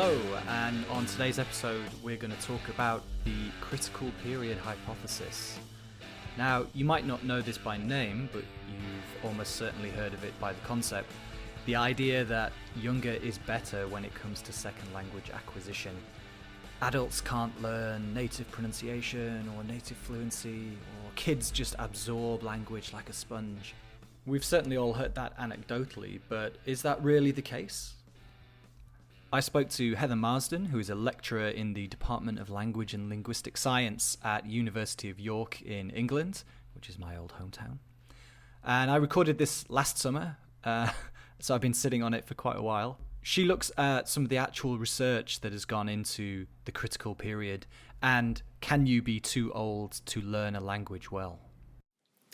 Hello, and on today's episode we're going to talk about the critical period hypothesis. Now, you might not know this by name, but you've almost certainly heard of it by the concept. The idea that younger is better when it comes to second language acquisition. Adults can't learn native pronunciation or native fluency, or kids just absorb language like a sponge. We've certainly all heard that anecdotally, but is that really the case? I spoke to Heather Marsden, who is a lecturer in the Department of Language and Linguistic Science at University of York in England, which is my old hometown. And I recorded this last summer, so I've been sitting on it for quite a while. She looks at some of the actual research that has gone into the critical period and can you be too old to learn a language well?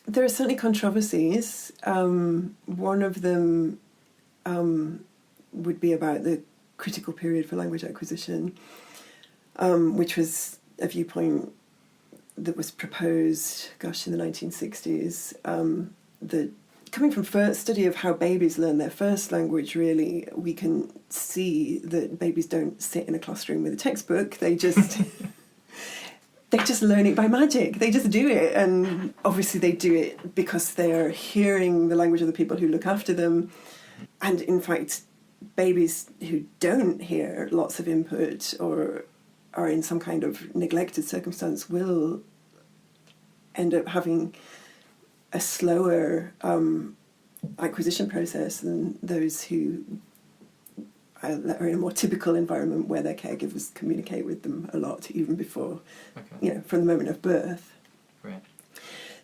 There are certainly controversies. One of them would be about the critical period for language acquisition, which was a viewpoint that was proposed, in the 1960s, that coming from first study of how babies learn their first language, really, we can see that babies don't sit in a classroom with a textbook. They just they just learn it by magic. They just do it, and obviously they do it because they are hearing the language of the people who look after them. And in fact, babies who don't hear lots of input or are in some kind of neglected circumstance will end up having a slower acquisition process than those who are in a more typical environment where their caregivers communicate with them a lot, even before, from the moment of birth. Right.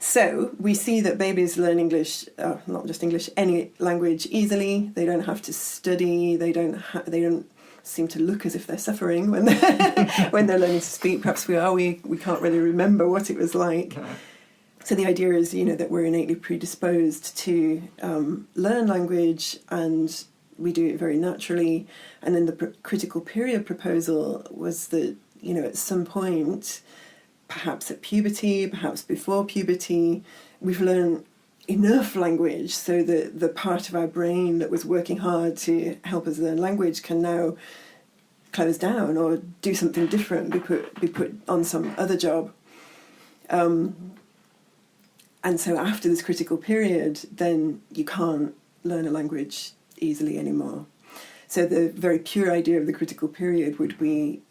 So we see that babies learn English, not just English, any language easily. They don't have to study. They don't seem to look as if they're suffering when they're learning to speak. Perhaps we are. We can't really remember what it was like. Okay. So the idea is, that we're innately predisposed to learn language, and we do it very naturally. And then the critical period proposal was that, at some point, perhaps at puberty, perhaps before puberty, we've learned enough language so that the part of our brain that was working hard to help us learn language can now close down or do something different, be put on some other job. And so after this critical period, then you can't learn a language easily anymore. So the very pure idea of the critical period would be,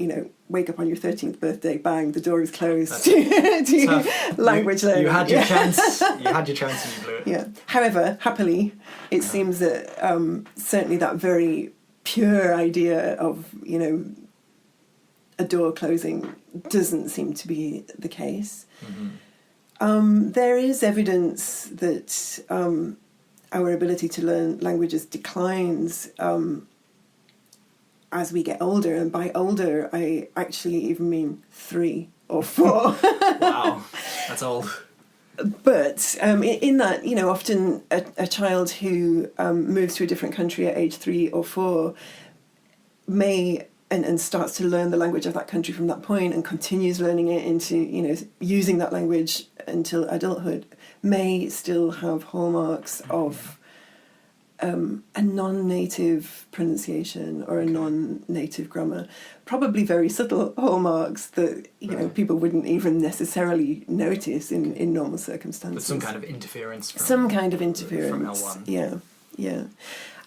wake up on your 13th birthday, bang, the door is closed to language learning. You had your chance. You had your chance and you blew it. Yeah. However, happily, it seems that certainly that very pure idea of, a door closing doesn't seem to be the case. Mm-hmm. There is evidence that our ability to learn languages declines as we get older, and by older I actually even mean 3 or 4. Wow, that's old. But in that, often a child who moves to a different country at age 3 or 4 may and starts to learn the language of that country from that point and continues learning it into, using that language until adulthood, may still have hallmarks of a non-native pronunciation or a non-native grammar, probably very subtle hallmarks that people wouldn't even necessarily notice in normal circumstances. But some kind of interference. From L1. Yeah.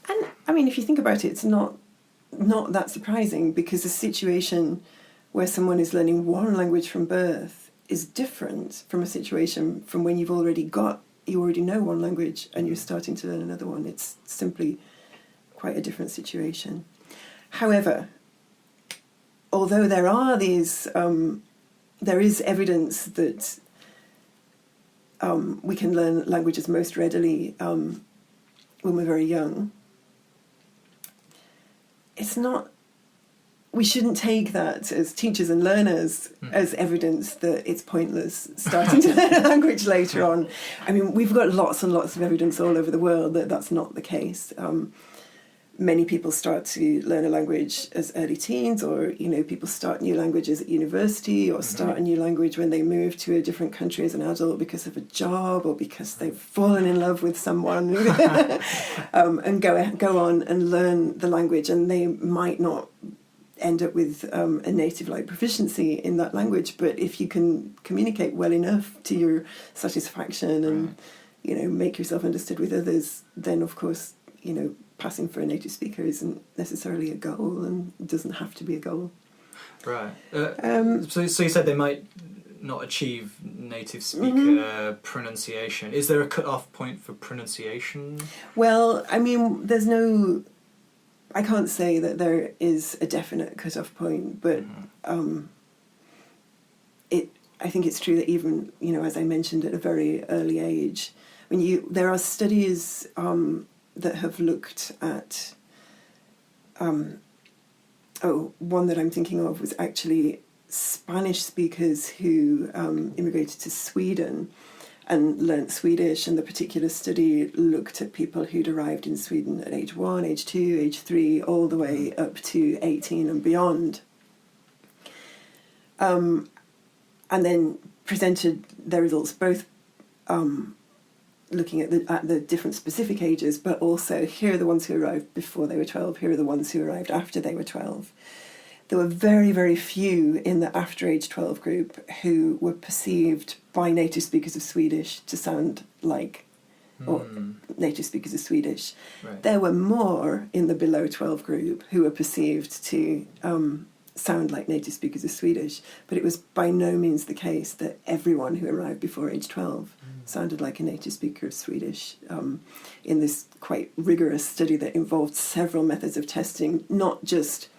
And I mean, if you think about it, it's not that surprising, because a situation where someone is learning one language from birth is different from a situation from when you already know one language and you're starting to learn another one. It's simply quite a different situation. However, although there are these, there is evidence that we can learn languages most readily when we're very young. We shouldn't take that as teachers and learners as evidence that it's pointless starting to learn a language later on. I mean, we've got lots and lots of evidence all over the world that that's not the case. Many people start to learn a language as early teens, or, people start new languages at university, or start a new language when they move to a different country as an adult because of a job or because they've fallen in love with someone and go on and learn the language, and they might not end up with a native-like proficiency in that language. But if you can communicate well enough to your satisfaction and, you know, make yourself understood with others, then of course, you know, passing for a native speaker isn't necessarily a goal and doesn't have to be a goal. Right. So you said they might not achieve native speaker pronunciation. Is there a cut-off point for pronunciation? Well, I mean, I can't say that there is a definite cut-off point, but I think it's true that even, you know, as I mentioned, at a very early age, there are studies that have looked at, one that I'm thinking of was actually Spanish speakers who immigrated to Sweden and learnt Swedish, and the particular study looked at people who'd arrived in Sweden at age 1, age 2, age 3, all the way up to 18 and beyond. And then presented their results both looking at the different specific ages, but also here are the ones who arrived before they were 12, here are the ones who arrived after they were 12. There were very, very few in the after age 12 group who were perceived by native speakers of Swedish to sound like or native speakers of Swedish. Right. There were more in the below 12 group who were perceived to sound like native speakers of Swedish, but it was by no means the case that everyone who arrived before age 12 sounded like a native speaker of Swedish. In this quite rigorous study that involved several methods of testing, not just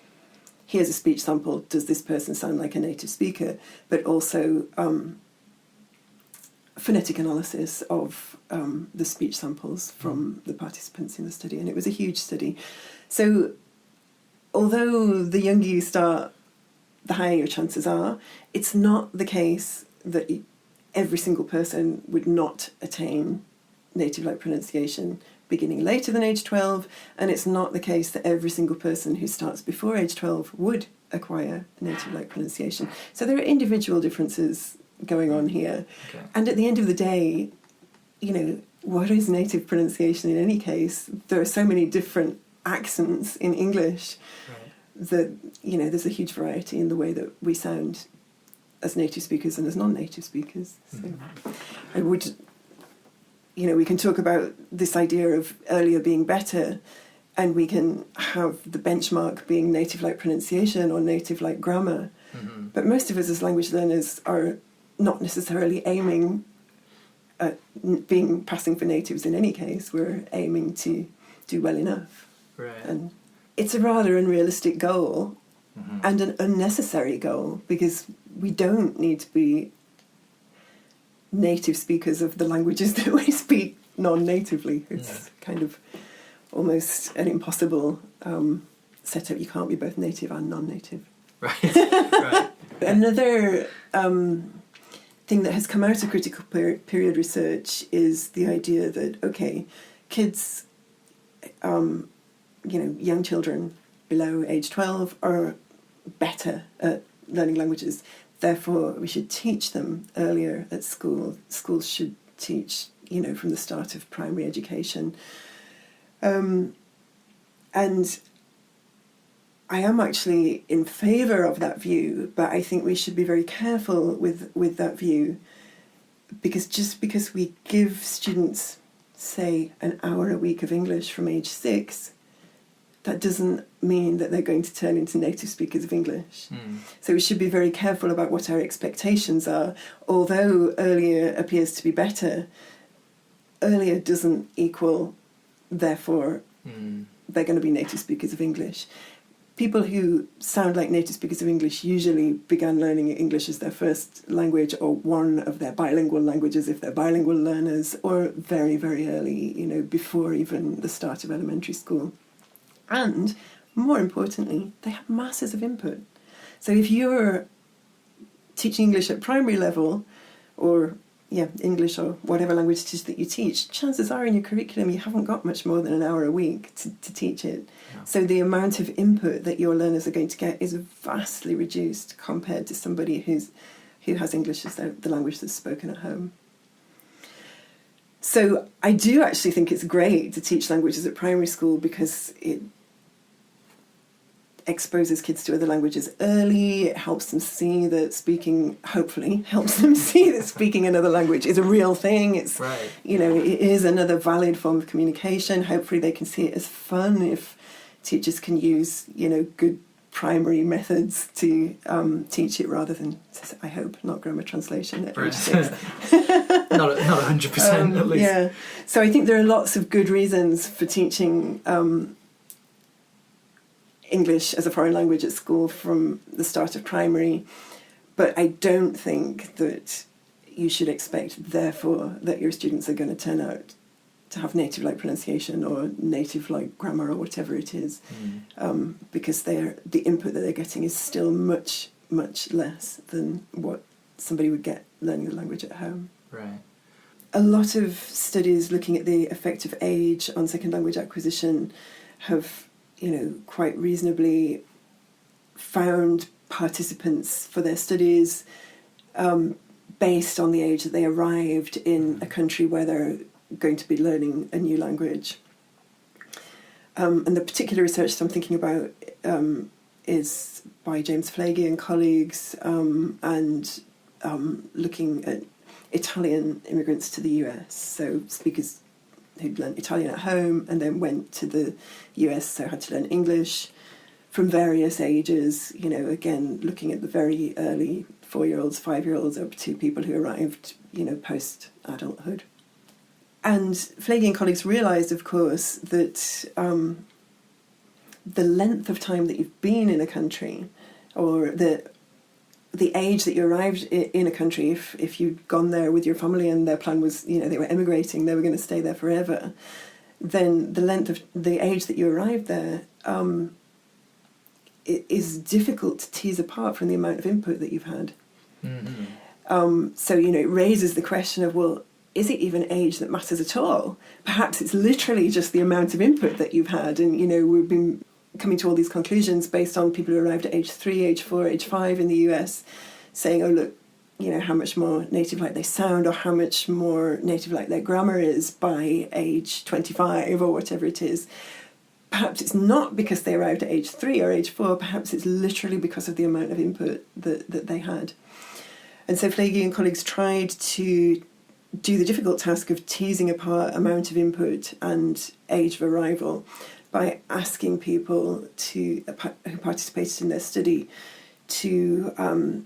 here's a speech sample, does this person sound like a native speaker, but also phonetic analysis of the speech samples from the participants in the study, and it was a huge study. So although the younger you start, the higher your chances are, it's not the case that every single person would not attain native-like pronunciation beginning later than age 12, and it's not the case that every single person who starts before age 12 would acquire native-like pronunciation. So there are individual differences going on here. Okay. And at the end of the day, you know, what is native pronunciation in any case? There are so many different accents in English that, you know, there's a huge variety in the way that we sound as native speakers and as non-native speakers. So I would, you know, we can talk about this idea of earlier being better, and we can have the benchmark being native-like pronunciation or native-like grammar. But most of us as language learners are not necessarily aiming at passing for natives in any case. We're aiming to do well enough. Right. And it's a rather unrealistic goal and an unnecessary goal, because we don't need to be native speakers of the languages that we speak non-natively. It's kind of almost an impossible setup. You can't be both native and non-native. Right. Right. Another thing that has come out of critical period research is the idea that, okay, kids, you know, young children below age 12 are better at learning languages. Therefore, we should teach them earlier at school. Schools should teach, you know, from the start of primary education. And I am actually in favour of that view, but I think we should be very careful with that view, because just because we give students, say, an hour a week of English from age 6, that doesn't mean that they're going to turn into native speakers of English. So we should be very careful about what our expectations are. Although earlier appears to be better, earlier doesn't equal, therefore, they're going to be native speakers of English. People who sound like native speakers of English usually began learning English as their first language, or one of their bilingual languages if they're bilingual learners, or very, very early, you know, before even the start of elementary school. And, more importantly, they have masses of input. So if you're teaching English at primary level, or English or whatever language it is that you teach, chances are in your curriculum you haven't got much more than an hour a week to teach it. Yeah. So the amount of input that your learners are going to get is vastly reduced compared to somebody who has English as the language that's spoken at home. So I do actually think it's great to teach languages at primary school, because exposes kids to other languages early. It helps them see that speaking, hopefully, helps them see that speaking another language is a real thing. It's, Right. you know, it is another valid form of communication. Hopefully they can see it as fun if teachers can use, you know, good primary methods to teach it rather than, I hope, not grammar translation at age 6. not 100% at least. Yeah. So I think there are lots of good reasons for teaching English as a foreign language at school from the start of primary, but I don't think that you should expect, therefore, that your students are going to turn out to have native-like pronunciation or native-like grammar or whatever it is, because the input that they're getting is still much, much less than what somebody would get learning the language at home. Right. A lot of studies looking at the effect of age on second language acquisition have, you know, quite reasonably found participants for their studies based on the age that they arrived in a country where they're going to be learning a new language. And the particular research that I'm thinking about is by James Flagey and colleagues, and looking at Italian immigrants to the US, so speakers who'd learned Italian at home and then went to the US, so had to learn English from various ages, you know, again, looking at the very early 4-year-olds, 5-year-olds, up to people who arrived, you know, post-adulthood. And Flagey and colleagues realised, of course, that the length of time that you've been in a country, or the age that you arrived in a country, if you'd gone there with your family and their plan was, you know, they were emigrating, they were going to stay there forever, then the length of the age that you arrived there it is difficult to tease apart from the amount of input that you've had. Mm-hmm. So, you know, it raises the question of, well, is it even age that matters at all? Perhaps it's literally just the amount of input that you've had. And, you know, we've been coming to all these conclusions based on people who arrived at age 3, age 4, age 5 in the US, saying, oh, look, you know, how much more native-like they sound or how much more native-like their grammar is by age 25 or whatever it is. Perhaps it's not because they arrived at age 3 or age 4, perhaps it's literally because of the amount of input that they had. And so Flagey and colleagues tried to do the difficult task of teasing apart amount of input and age of arrival by asking people who participated in their study to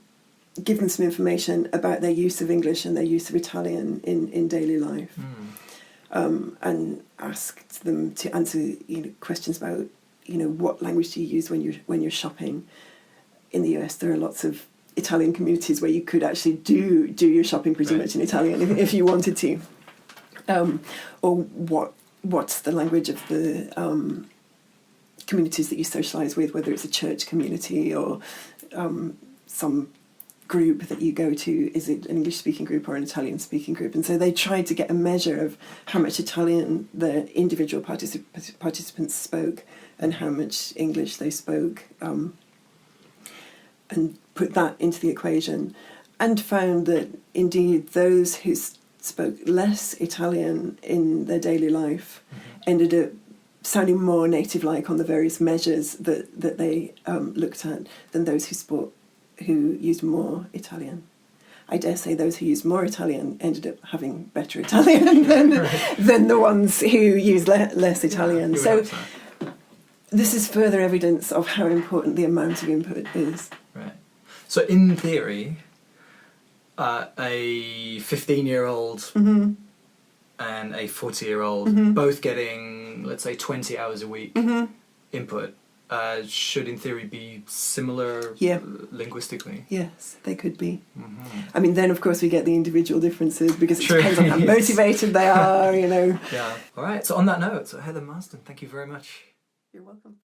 give them some information about their use of English and their use of Italian in daily life. And asked them to answer, you know, questions about, you know, what language do you use when you're shopping. In the US, there are lots of Italian communities where you could actually do your shopping pretty much in Italian if you wanted to. Or what's the language of the communities that you socialise with, whether it's a church community or some group that you go to, is it an English-speaking group or an Italian-speaking group? And so they tried to get a measure of how much Italian the individual participants spoke and how much English they spoke, and put that into the equation, and found that indeed those who spoke less Italian in their daily life ended up sounding more native-like on the various measures that they looked at than those who used more Italian. I dare say those who used more Italian ended up having better Italian than the ones who used less Italian. So this is further evidence of how important the amount of input is. Right. So in theory, a 15-year-old and a 40-year-old both getting, let's say, 20 hours a week input should in theory be similar linguistically. Yes, they could be. I mean, then of course we get the individual differences because it depends on how motivated they are, you know. Yeah. All right, so on that note, so Heather Marsden, thank you very much. You're welcome.